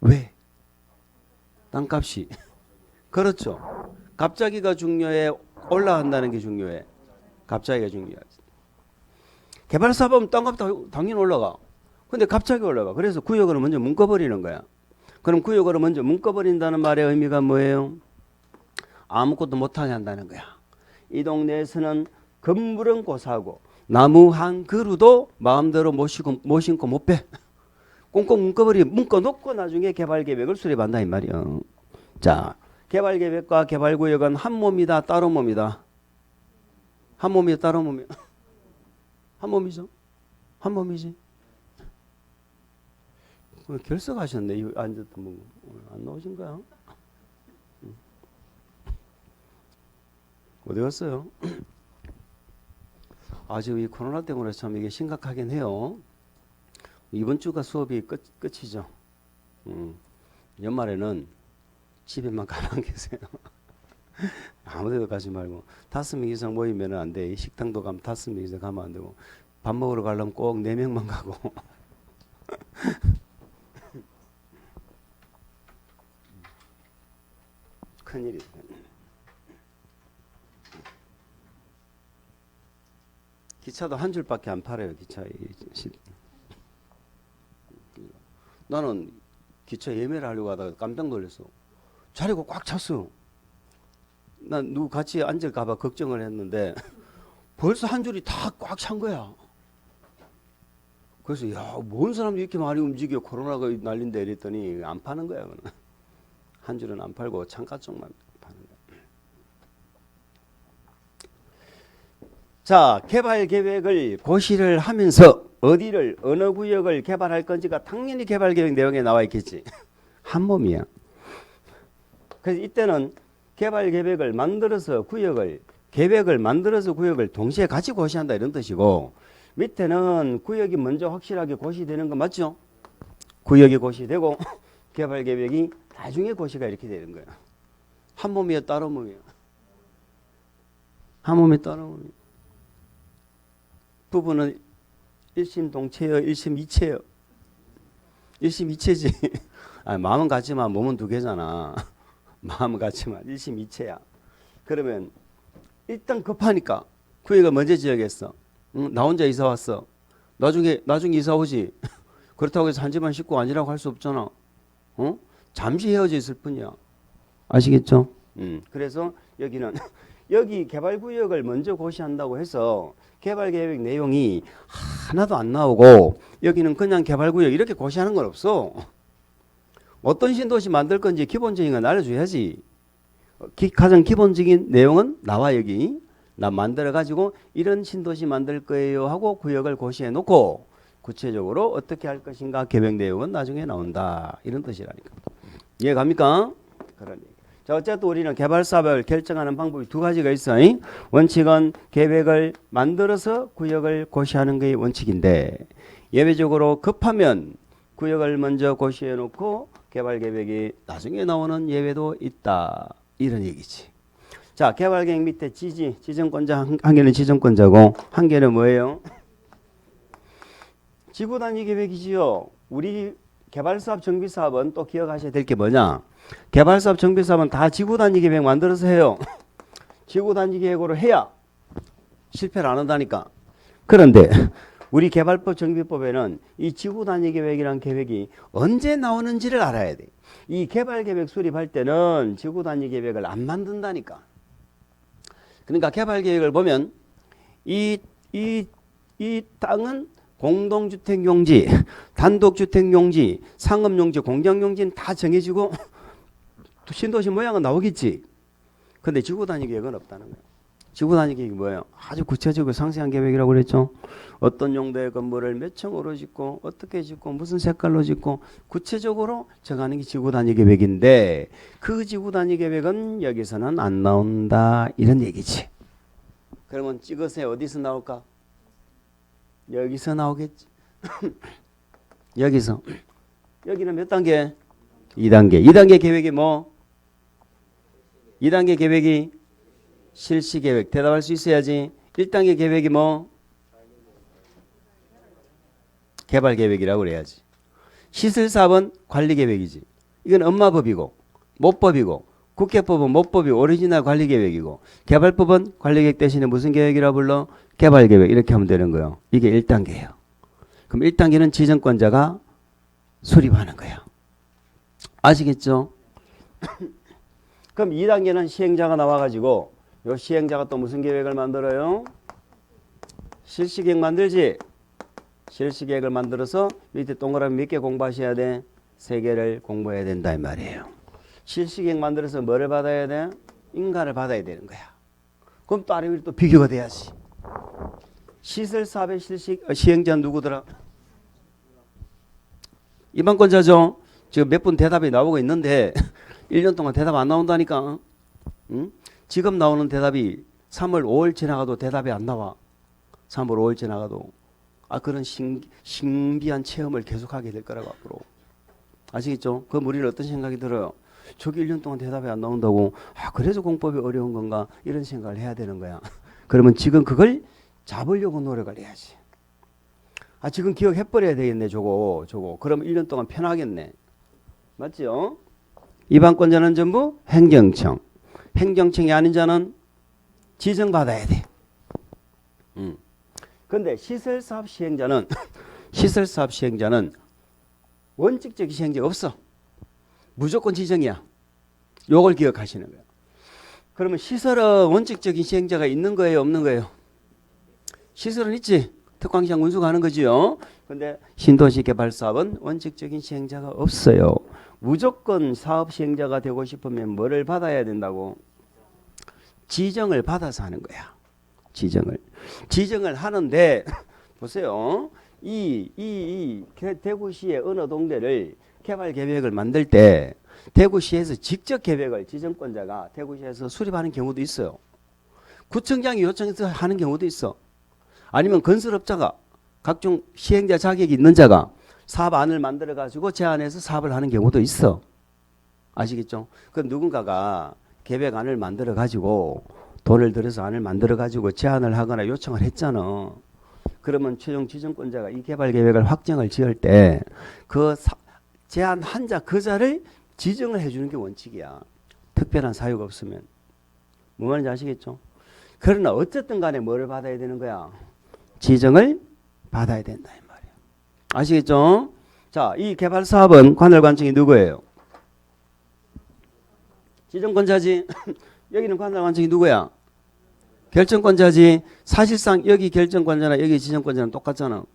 왜? 땅값이. 그렇죠. 갑자기가 중요해? 올라간다는 게 중요해? 갑자기가 중요하지. 개발사업은 땅값 당연히 올라가. 근데 갑자기 올라가. 그래서 구역으로 먼저 묶어버리는 거야. 그럼 구역으로 먼저 묶어버린다는 말의 의미가 뭐예요? 아무것도 못하게 한다는 거야. 이 동네에서는 건물은 고사하고 나무 한 그루도 마음대로 못 심고 못 빼. 꽁꽁 묶어놓고 나중에 개발계획을 수립한다 이 말이야. 자, 개발계획과 개발구역은 한 몸이다 따로 몸이다. 한 몸이다 따로 몸이야. 한 몸이죠. 한 몸이지. 결석하셨네. 이 앉았던 분. 안 나오신 거야? 어디 갔어요? 지금 이 코로나 때문에 참 이게 심각하긴 해요. 이번 주가 수업이 끝이죠. 연말에는 집에만 가만 계세요. 아무데도 가지 말고 5명 이상 모이면 안 돼. 식당도 가면 5명 이상 가면 안 되고 밥 먹으러 가려면 꼭 4명만 가고. 큰일이다. 기차도 한 줄밖에 안 팔아요. 기차. 나는 기차 예매를 하려고 하다가 깜짝 놀랐어. 자리가 꽉 찼어. 난 누구 같이 앉을까봐 걱정을 했는데 벌써 한 줄이 다 꽉 찬 거야. 그래서 야, 뭔 사람이 이렇게 많이 움직여 코로나가 난린데 이랬더니 안 파는 거야. 한 줄은 안 팔고 창가 쪽만 파는 거야. 자, 개발 계획을 고시를 하면서 어디를 어느 구역을 개발할 건지가 당연히 개발 계획 내용에 나와 있겠지. 한 몸이야. 그래서 이때는 개발 계획을 만들어서 계획을 만들어서 구역을 동시에 같이 고시한다 이런 뜻이고, 밑에는 구역이 먼저 확실하게 고시되는 거 맞죠? 구역이 고시되고 개발 계획이 나중에 고시가 이렇게 되는 거야. 한 몸이야 따로 몸이야? 한 몸이 따로 몸이야. 부부는 일심동체여 일심이체여. 일심이체지. 마음은 같지만 몸은 두 개잖아. 마음은 같지만 일심이체야. 그러면 일단 급하니까 구역을 먼저 지어야겠어. 응? 나 혼자 이사 왔어. 나중에 이사 오지. 그렇다고 해서 한 집안 식구 아니라고 할 수 없잖아. 어? 잠시 헤어져 있을 뿐이야. 아시겠죠? 그래서 여기는 여기 개발구역을 먼저 고시한다고 해서 개발계획 내용이 하나도 안 나오고 여기는 그냥 개발구역 이렇게 고시하는 건 없어. 어떤 신도시 만들 건지 기본적인 건 알려줘야지. 가장 기본적인 내용은 나와 여기. 나 만들어 가지고 이런 신도시 만들 거예요 하고 구역을 고시해 놓고 구체적으로 어떻게 할 것인가 계획 내용은 나중에 나온다. 이런 뜻이라니까. 이해 갑니까? 그런 얘기. 자, 어쨌든 우리는 개발 사업을 결정하는 방법이 두 가지가 있어. 원칙은 계획을 만들어서 구역을 고시하는 게 원칙인데 예외적으로 급하면 구역을 먼저 고시해 놓고 개발 계획이 나중에 나오는 예외도 있다. 이런 얘기지. 자, 개발 계획 밑에 지정권자 한 개는 지정권자고 한 개는 뭐예요? 지구 단위 계획이지요. 우리 개발사업 정비사업은 또 기억하셔야 될 게 뭐냐? 개발사업 정비사업은 다 지구 단위 계획 만들어서 해요. 지구 단위 계획으로 해야 실패를 안 한다니까. 그런데 우리 개발법 정비법에는 이 지구 단위 계획이란 계획이 언제 나오는지를 알아야 돼. 이 개발 계획 수립할 때는 지구 단위 계획을 안 만든다니까. 그러니까 개발 계획을 보면 이 이 땅은 공동주택용지, 단독주택용지, 상업용지, 공정용지는 다 정해지고 신도시 모양은 나오겠지. 근데 지구단위 계획은 없다는 거예요. 지구단위 계획이 뭐예요? 아주 구체적이고 상세한 계획이라고 그랬죠. 어떤 용도의 건물을 몇 층으로 짓고 어떻게 짓고 무슨 색깔로 짓고 구체적으로 정하는 게 지구단위 계획인데 그 지구단위 계획은 여기서는 안 나온다 이런 얘기지. 그러면 찍으세요. 어디서 나올까? 여기서 나오겠지. 여기서. 여기는 몇 단계? 2단계. 2단계 계획이 뭐? 2단계 계획이 실시계획. 대답할 수 있어야지. 1단계 계획이 뭐? 개발계획이라고 그래야지. 시설사업은 관리계획이지. 이건 엄마법이고 못법이고 국회법은 못법이고 오리지널 관리계획이고 개발법은 관리계획 대신에 무슨 계획이라 불러? 개발계획 이렇게 하면 되는 거예요. 이게 1단계예요. 그럼 1단계는 지정권자가 수립하는 거예요. 아시겠죠? 그럼 2단계는 시행자가 나와가지고 요 시행자가 또 무슨 계획을 만들어요? 실시계획 만들지? 실시계획을 만들어서 밑에 동그라미 몇 개 공부하셔야 돼? 3개를 공부해야 된다 이 말이에요. 실시계획 만들어서 뭐를 받아야 돼? 인가를 받아야 되는 거야. 그럼 또 아래 또 비교가 돼야지. 시설사업의 시행자는 누구더라? 이반권자죠. 지금 몇 분 대답이 나오고 있는데 1년 동안 대답 안 나온다니까. 응? 지금 나오는 대답이 3월 5월 지나가도 대답이 안 나와. 3월 5월 지나가도. 그런 신비한 체험을 계속하게 될 거라고 앞으로. 아시겠죠? 그럼 우리는 어떤 생각이 들어요? 저기 1년 동안 대답이 안 나온다고 그래서 공법이 어려운 건가 이런 생각을 해야 되는 거야. 그러면 지금 그걸 잡으려고 노력을 해야지. 지금 기억해버려야 되겠네 저거. 그럼 1년 동안 편하겠네. 맞죠? 이반권자는 전부 행정청. 행정청이 아닌 자는 지정받아야 돼. 근데 시설사업 시행자는 시설사업 시행자는 원칙적인 시행자가 없어. 무조건 지정이야. 요걸 기억하시는 거예요. 그러면 시설은 원칙적인 시행자가 있는 거예요, 없는 거예요? 시설은 있지. 특광시장 운수가는 거지요. 근데 신도시 개발 사업은 원칙적인 시행자가 없어요. 무조건 사업 시행자가 되고 싶으면 뭐를 받아야 된다고? 지정을 받아서 하는 거야. 지정을 하는데 보세요. 이 대구시의 어느 동네를 개발 계획을 만들 때 대구시에서 직접 계획을 지정권자가 대구시에서 수립하는 경우도 있어요. 구청장이 요청해서 하는 경우도 있어. 아니면 건설업자가 각종 시행자 자격이 있는 자가 사업안을 만들어 가지고 제안해서 사업을 하는 경우도 있어. 아시겠죠? 그럼 누군가가 계획안을 만들어 가지고 돈을 들여서 안을 만들어 가지고 제안을 하거나 요청을 했잖아. 그러면 최종 지정권자가 이 개발 계획을 확정을 지을 때 그 제안한 자 그 자를 지정을 해주는 게 원칙이야. 특별한 사유가 없으면. 뭐 말인지 아시겠죠? 그러나 어쨌든 간에 뭐를 받아야 되는 거야? 지정을 받아야 된다 이 말이야. 아시겠죠? 자, 이 개발 사업은 관할관청이 누구예요? 지정권자지. 여기는 관할관청이 누구야? 결정권자지. 사실상 여기 결정권자나 여기 지정권자는 똑같잖아.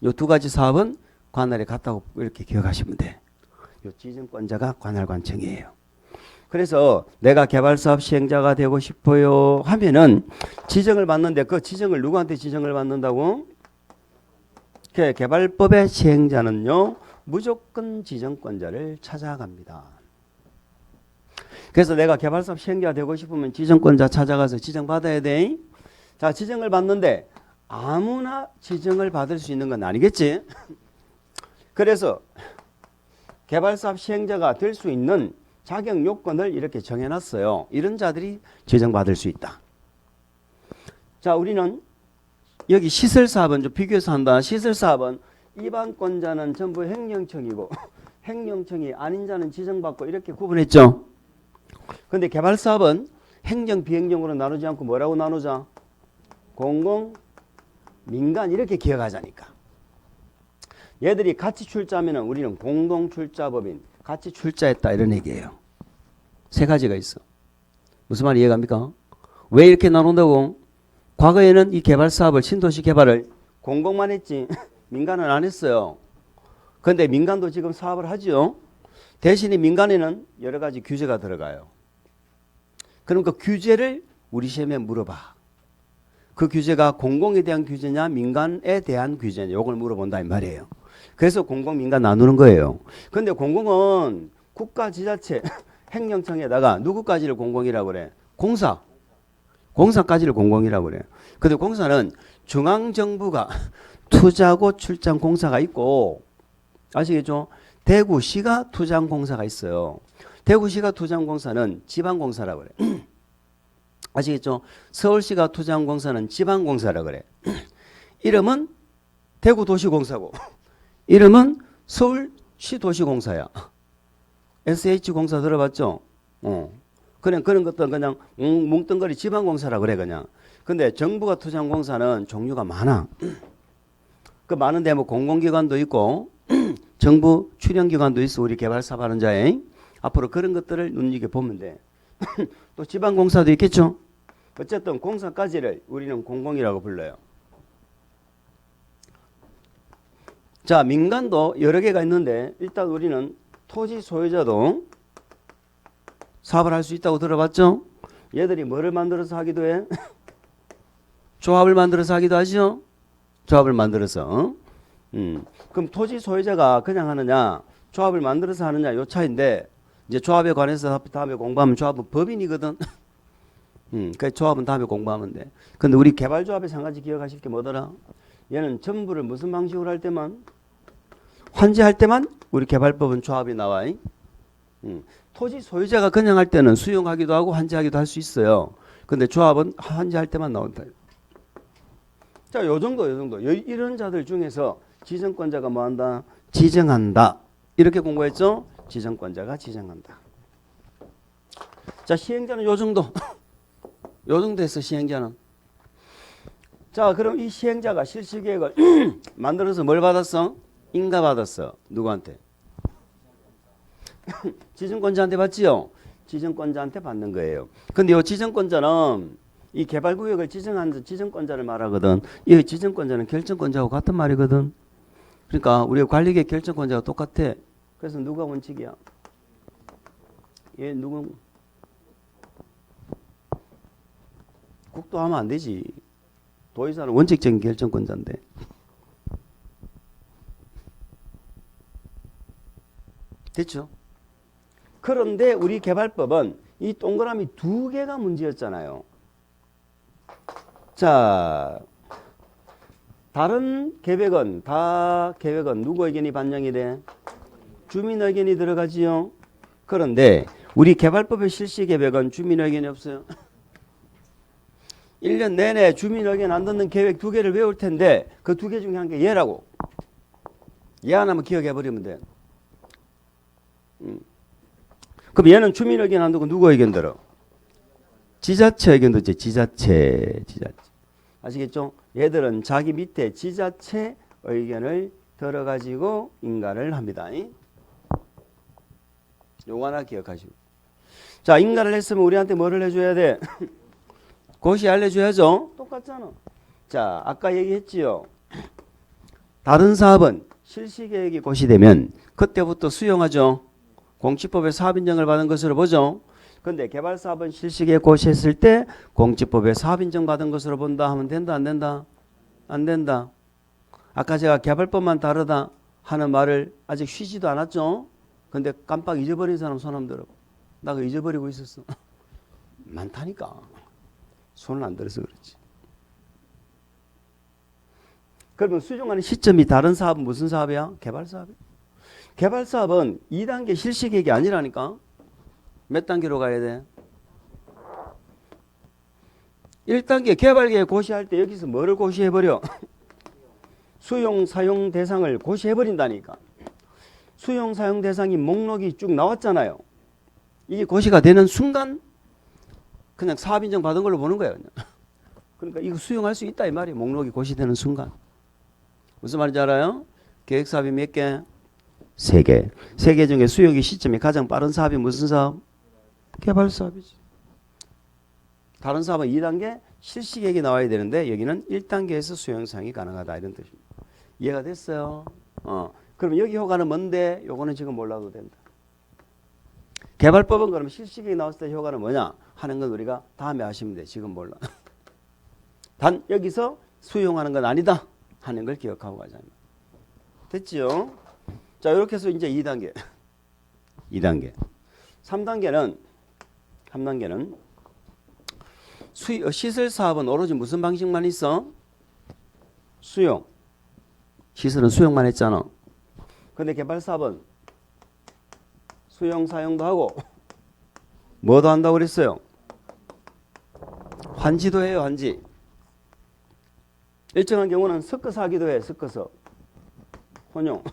요 두 가지 사업은 관할에 같다고 이렇게 기억하시면 돼. 요 지정권자가 관할관청이에요. 그래서 내가 개발사업 시행자가 되고 싶어요 하면은 지정을 받는데 그 지정을 누구한테 지정을 받는다고? 개발법의 시행자는요 무조건 지정권자를 찾아갑니다. 그래서 내가 개발사업 시행자가 되고 싶으면 지정권자 찾아가서 지정받아야 돼. 자, 지정을 받는데 아무나 지정을 받을 수 있는 건 아니겠지. 그래서 개발사업 시행자가 될 수 있는 자격 요건을 이렇게 정해놨어요. 이런 자들이 지정받을 수 있다. 자, 우리는 여기 시설사업은 좀 비교해서 한다. 시설사업은 이반권자는 전부 행정청이고 행정청이 아닌 자는 지정받고 이렇게 구분했죠. 그런데 개발사업은 행정, 비행정으로 나누지 않고 뭐라고 나누자? 공공, 민간 이렇게 기억하자니까. 얘들이 같이 출자하면 우리는 공동출자법인 같이 출자했다 이런 얘기예요. 세 가지가 있어. 무슨 말 이해갑니까? 왜 이렇게 나눈다고? 과거에는 이 개발 사업을 신도시 개발을 공공만 했지 민간은 안 했어요. 그런데 민간도 지금 사업을 하죠. 대신에 민간에는 여러 가지 규제가 들어가요. 그럼 그 규제를 우리 시험에 물어봐. 그 규제가 공공에 대한 규제냐 민간에 대한 규제냐 이걸 물어본다 이 말이에요. 그래서 공공 민간 나누는 거예요. 그런데 공공은 국가 지자체 행정청에다가 누구까지를 공공이라고 그래? 공사까지를 공공이라고 그래. 근데 공사는 중앙정부가 투자고 출장 공사가 있고 아시겠죠? 대구시가 투장 공사가 있어요. 대구시가 투장 공사는 지방공사라고 그래. 아시겠죠? 서울시가 투장 공사는 지방공사라고 그래. 이름은 대구도시공사고 이름은 서울시도시공사야. SH공사 들어봤죠? 그냥 그런 것들 그냥 뭉뚱거리 지방공사라 그래 그냥. 근데 정부가 투자한 공사는 종류가 많아. 그 많은데 뭐 공공기관도 있고 정부 출연기관도 있어. 우리 개발사업 하는 자에 앞으로 그런 것들을 눈여겨 보면 돼. 또 지방공사도 있겠죠. 어쨌든 공사까지를 우리는 공공이라고 불러요. 자, 민간도 여러 개가 있는데 일단 우리는 토지 소유자도 사업을 할 수 있다고 들어봤죠? 얘들이 뭐를 만들어서 하기도 해? 조합을 만들어서 하기도 하죠? 조합을 만들어서. 그럼 토지 소유자가 그냥 하느냐, 조합을 만들어서 하느냐, 요 차이인데, 이제 조합에 관해서 다음에 공부하면 조합은 법인이거든? 그 조합은 다음에 공부하면 돼. 근데 우리 개발조합에서 한 가지 기억하실 게 뭐더라? 얘는 전부를 무슨 방식으로 할 때만? 환지할 때만 우리 개발법은 조합이 나와. 토지 소유자가 그냥 할 때는 수용하기도 하고 환지하기도 할 수 있어요. 근데 조합은 환지할 때만 나온다. 자, 요 정도. 이런 자들 중에서 지정권자가 뭐 한다? 지정한다. 이렇게 공부했죠? 지정권자가 지정한다. 자, 시행자는 요 정도. 요 정도 했어, 시행자는. 자, 그럼 이 시행자가 실시계획을 만들어서 뭘 받았어? 인가 받았어. 누구한테? 지정권자한테 받지요? 지정권자한테 받는 거예요. 근데 이 지정권자는 이 개발구역을 지정한 지정권자를 말하거든. 이 지정권자는 결정권자하고 같은 말이거든. 그러니까 우리가 관리계획 결정권자가 똑같아. 그래서 누가 원칙이야? 얘 누구? 국도하면 안 되지. 도의사는 원칙적인 결정권자인데. 됐죠? 그런데 우리 개발법은 이 동그라미 두 개가 문제였잖아요. 자, 다른 계획은 누구 의견이 반영이 돼? 주민 의견이 들어가지요. 그런데 우리 개발법의 실시 계획은 주민 의견이 없어요. 1년 내내 주민 의견 안 듣는 계획 두 개를 외울 텐데 그 두 개 중에 한 개 얘라고. 얘 하나만 기억해 버리면 돼. 그럼 얘는 주민 의견 안 듣고 누구 의견 들어? 지자체 의견 듣지. 지자체. 아시겠죠? 얘들은 자기 밑에 지자체 의견을 들어가지고 인가를 합니다. 요거 하나 기억하시고. 자, 인가를 했으면 우리한테 뭐를 해줘야 돼? 고시 알려줘야죠. 똑같잖아. 자, 아까 얘기했지요. 다른 사업은 실시계획이 고시되면 그때부터 수용하죠. 공지법에 사업인정을 받은 것으로 보죠. 그런데 개발사업은 실시계획 고시했을 때 공지법에 사업인정 받은 것으로 본다 하면 된다 안 된다? 안 된다. 아까 제가 개발법만 다르다 하는 말을 아직 쉬지도 않았죠. 근데 깜빡 잊어버린 사람 손 한번 들어. 나 그거 잊어버리고 있었어. 많다니까. 손을 안 들어서 그렇지. 그러면 수정하는 시점이 다른 사업은 무슨 사업이야? 개발사업이야. 개발사업은 2단계 실시계획이 아니라니까. 몇 단계로 가야 돼? 1단계 개발계획 고시할 때 여기서 뭐를 고시해버려? 수용 사용 대상을 고시해버린다니까. 수용 사용 대상이 목록이 쭉 나왔잖아요. 이게 고시가 되는 순간 그냥 사업인정 받은 걸로 보는 거예요. 그냥. 그러니까 이거 수용할 수 있다 이 말이에요. 목록이 고시되는 순간. 무슨 말인지 알아요? 계획사업이 몇 개? 3개. 3개 중에 수용의 시점이 가장 빠른 사업이 무슨 사업? 개발사업이지. 다른 사업은 2단계 실시계획이 나와야 되는데 여기는 1단계에서 수용상이 가능하다 이런 뜻입니다. 이해가 됐어요? 그럼 여기 효과는 뭔데? 요거는 지금 몰라도 된다. 개발법은 그러면 실시계획이 나왔을 때 효과는 뭐냐 하는 건 우리가 다음에 하시면 돼. 지금 몰라. 단 여기서 수용하는 건 아니다 하는 걸 기억하고 가자. 됐지요? 자, 이렇게 해서 이제 2단계. 2단계. 3단계는 시설 사업은 오로지 무슨 방식만 있어? 수용. 시설은 수용만 했잖아. 근데 개발 사업은 수용 사용도 하고 뭐도 한다고 그랬어요? 환지도 해요. 환지. 일정한 경우는 섞어서 하기도 해. 섞어서. 혼용.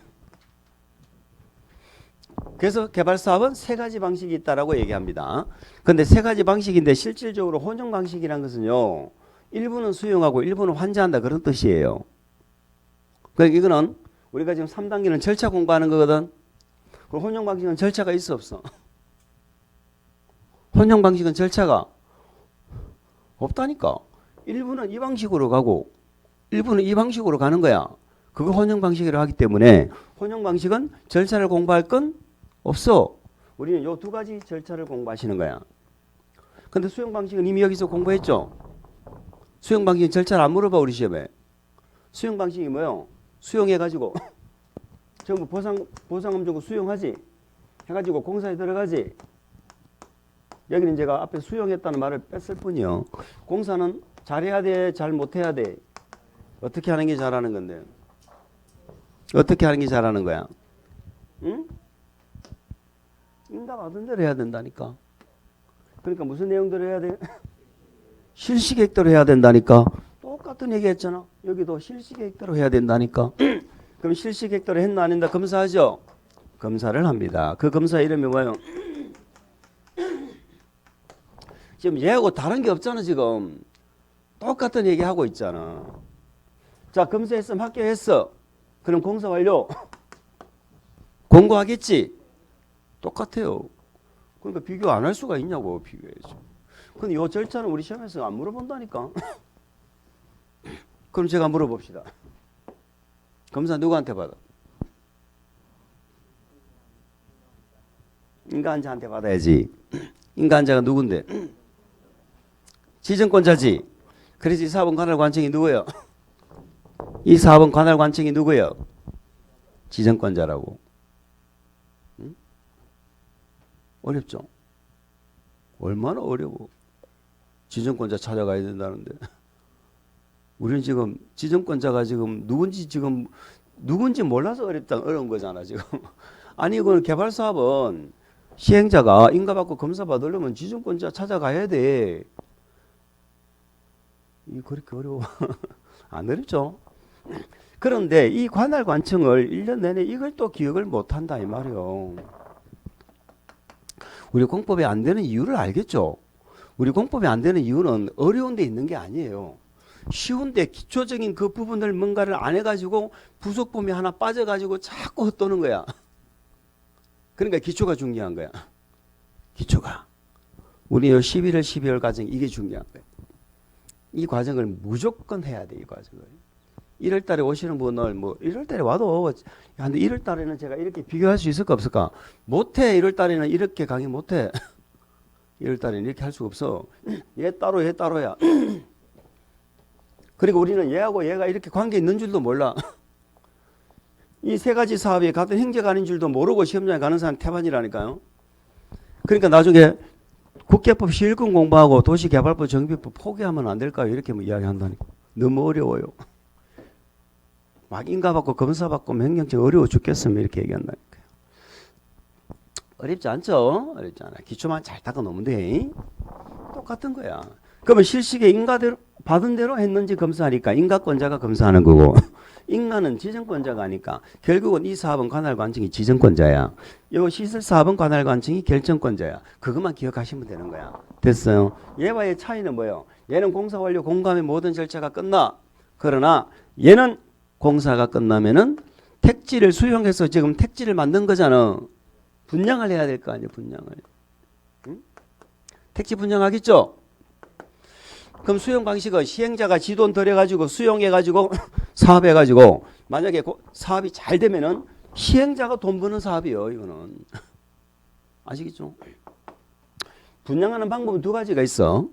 그래서 개발 사업은 세 가지 방식이 있다라고 얘기합니다. 근데 세 가지 방식인데 실질적으로 혼용 방식이란 것은요. 일부는 수용하고 일부는 환지한다 그런 뜻이에요. 그러니까 이거는 우리가 지금 3단계는 절차 공부하는 거거든. 그 혼용 방식은 절차가 있어 없어? 혼용 방식은 절차가 없다니까. 일부는 이 방식으로 가고 일부는 이 방식으로 가는 거야. 그걸 혼용 방식이라고 하기 때문에 혼용 방식은 절차를 공부할 건 없어. 우리는 요 두 가지 절차를 공부하시는 거야. 근데 수용 방식은 이미 여기서 공부했죠. 수용 방식은 절차를 안 물어봐 우리 시험에. 수용 방식이 뭐요? 수용해가지고 전부 보상금 주고 수용하지. 해가지고 공사에 들어가지. 여기는 제가 앞에 수용했다는 말을 뺐을 뿐이요. 공사는 잘해야 돼, 잘 못해야 돼. 어떻게 하는 게 잘하는 건데? 어떻게 하는 게 잘하는 거야? 응? 인가 받은 대로 해야 된다니까. 그러니까 무슨 내용대로 해야 돼? 실시계획대로 해야 된다니까. 똑같은 얘기 했잖아. 여기도 실시계획대로 해야 된다니까. 그럼 실시계획대로 했나 안 했나 검사하죠? 검사를 합니다. 그 검사 이름이 뭐예요? 지금 얘하고 다른 게 없잖아 지금. 똑같은 얘기 하고 있잖아. 자, 검사했으면 합격했어. 그럼 공사 완료. 공고하겠지? 똑같아요. 그러니까 비교 안 할 수가 있냐고. 비교해야죠. 근데 이 절차는 우리 시험에서 안 물어본다니까. 그럼 제가 물어봅시다. 검사 누구한테 받아? 인가한자한테 받아야지. 인가한자가 누군데? 지정권자지. 그래서 이 사업은 관할 관청이 누구예요? 이 사업은 관할 관청이 누구예요? 지정권자라고. 응? 어렵죠? 얼마나 어려워. 지정권자 찾아가야 된다는데. 우리는 지금 지정권자가 지금 누군지 몰라서 어려운 거잖아 지금. 아니 이건 개발 사업은 시행자가 인가받고 검사 받으려면 지정권자 찾아가야 돼. 이 그렇게 어려워? 안 어렵죠? 그런데 이 관할 관청을 1년 내내 이걸 또 기억을 못한다 이 말이요. 우리 공법이 안 되는 이유를 알겠죠? 우리 공법이 안 되는 이유는 어려운 데 있는 게 아니에요. 쉬운데 기초적인 그 부분을 뭔가를 안 해가지고 부속범위 하나 빠져가지고 자꾸 헛도는 거야. 그러니까 기초가 중요한 거야. 기초가. 우리 11월 12월 과정 이게 중요한 거야. 이 과정을 무조건 해야 돼. 이 과정을. 1월 달에 오시는 분을 뭐 1월 달에 와도 근데 1월 달에는 제가 이렇게 비교할 수 있을까 없을까? 못해. 1월 달에는 이렇게 강의 못해. 1월 달에는 이렇게 할 수가 없어. 얘 따로야. 그리고 우리는 얘하고 얘가 이렇게 관계 있는 줄도 몰라. 이 세 가지 사업이 같은 형제가 아닌 줄도 모르고 시험장에 가는 사람 태반이라니까요. 그러니까 나중에 국계법 시일권 공부하고 도시개발법 정비법 포기하면 안 될까요? 이렇게 뭐 이야기한다니까. 너무 어려워요. 막 인가받고 검사받고 명령증 어려워 죽겠으면 이렇게 얘기한다니까요. 어렵지 않죠? 어렵지 않아. 기초만 잘 닦아 놓으면 돼. 똑같은 거야. 그러면 실시계 인가대로 받은 대로 했는지 검사하니까 인가권자가 검사하는 거고 인가는 지정권자가 하니까 결국은 이 사업은 관할관청이 지정권자야. 이 시설사업은 관할관청이 결정권자야. 그것만 기억하시면 되는 거야. 됐어요? 얘와의 차이는 뭐예요? 얘는 공사 완료 공감의 모든 절차가 끝나. 그러나 얘는 공사가 끝나면은 택지를 수용해서 지금 택지를 만든 거잖아. 분양을 해야 될 거 아니야. 분양을. 응? 택지 분양하겠죠? 그럼 수용 방식은 시행자가 지돈 들여가지고 수용해가지고 사업해가지고 만약에 사업이 잘 되면은 시행자가 돈 버는 사업이에요. 이거는 아시겠죠? 분양하는 방법은 두 가지가 있어.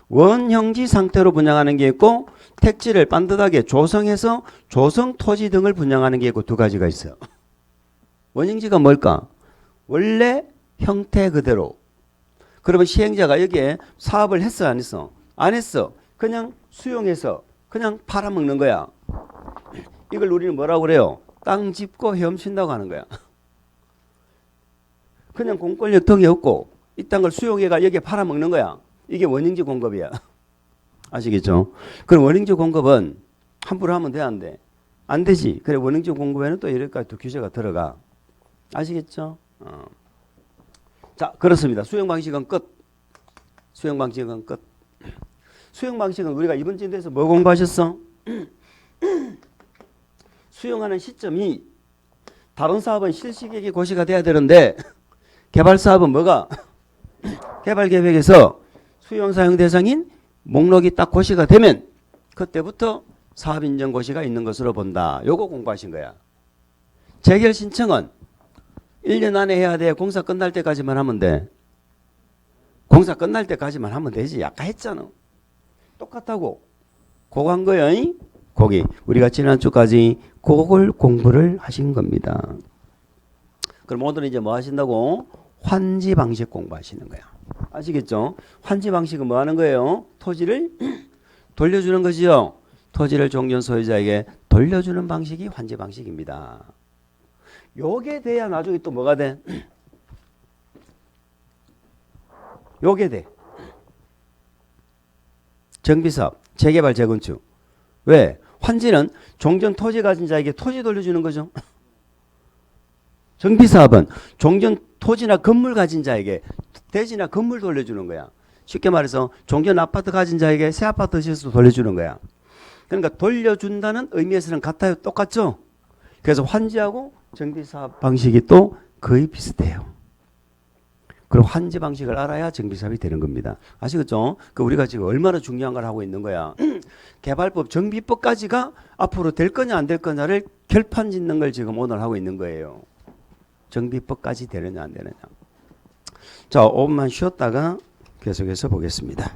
원형지 상태로 분양하는 게 있고 택지를 반듯하게 조성해서 조성 토지 등을 분양하는 게 있고 두 가지가 있어요. 원형지가 뭘까? 원래 형태 그대로. 그러면 시행자가 여기에 사업을 했어 안 했어? 안 했어. 그냥 수용해서 그냥 팔아먹는 거야. 이걸 우리는 뭐라고 그래요? 땅 짚고 헤엄친다고 하는 거야. 그냥 공권력 등이 없고 이 땅을 수용해가 여기에 팔아먹는 거야. 이게 원형지 공급이야. 아시겠죠? 그럼 원형지 공급은 함부로 하면 돼, 안 돼? 안 되지. 그래 원형지 공급에는 또 이럴까지 또 규제가 들어가. 아시겠죠? 자, 그렇습니다. 수용 방식은 끝. 수용 방식은 끝. 수용 방식은 우리가 이번 진도에서 뭐 공부하셨어? 수용하는 시점이 다른 사업은 실시계획이 고시가 돼야 되는데 개발 사업은 뭐가? 개발 계획에서 수용 사용 대상인 목록이 딱 고시가 되면 그때부터 사업 인정 고시가 있는 것으로 본다. 요거 공부하신 거야. 재결 신청은 1년 안에 해야 돼. 공사 끝날 때까지만 하면 돼. 공사 끝날 때까지만 하면 되지. 아까 했잖아. 똑같다고. 그거 한 거야. 거기 우리가 지난주까지 그걸 공부를 하신 겁니다. 그럼 오늘은 이제 뭐 하신다고? 환지 방식 공부하시는 거야. 아시겠죠? 환지 방식은 뭐 하는 거예요? 토지를 돌려주는 거지요. 토지를 종전 소유자에게 돌려주는 방식이 환지 방식입니다. 요게 돼야 나중에 또 뭐가 돼? 요게 돼. 정비사업, 재개발, 재건축. 왜? 환지는 종전 토지 가진 자에게 토지 돌려주는 거죠. 정비사업은 종전 토지나 건물 가진 자에게 대지나 건물 돌려주는 거야. 쉽게 말해서 종전 아파트 가진 자에게 새 아파트 지어서 돌려주는 거야. 그러니까 돌려준다는 의미에서는 같아요. 똑같죠? 그래서 환지하고 정비사업 방식이 또 거의 비슷해요. 그리고 환지 방식을 알아야 정비사업이 되는 겁니다. 아시겠죠? 그 우리가 지금 얼마나 중요한 걸 하고 있는 거야. 개발법, 정비법까지가 앞으로 될 거냐 안 될 거냐를 결판 짓는 걸 지금 오늘 하고 있는 거예요. 정비법까지 되느냐 안 되느냐. 자, 5분만 쉬었다가 계속해서 보겠습니다.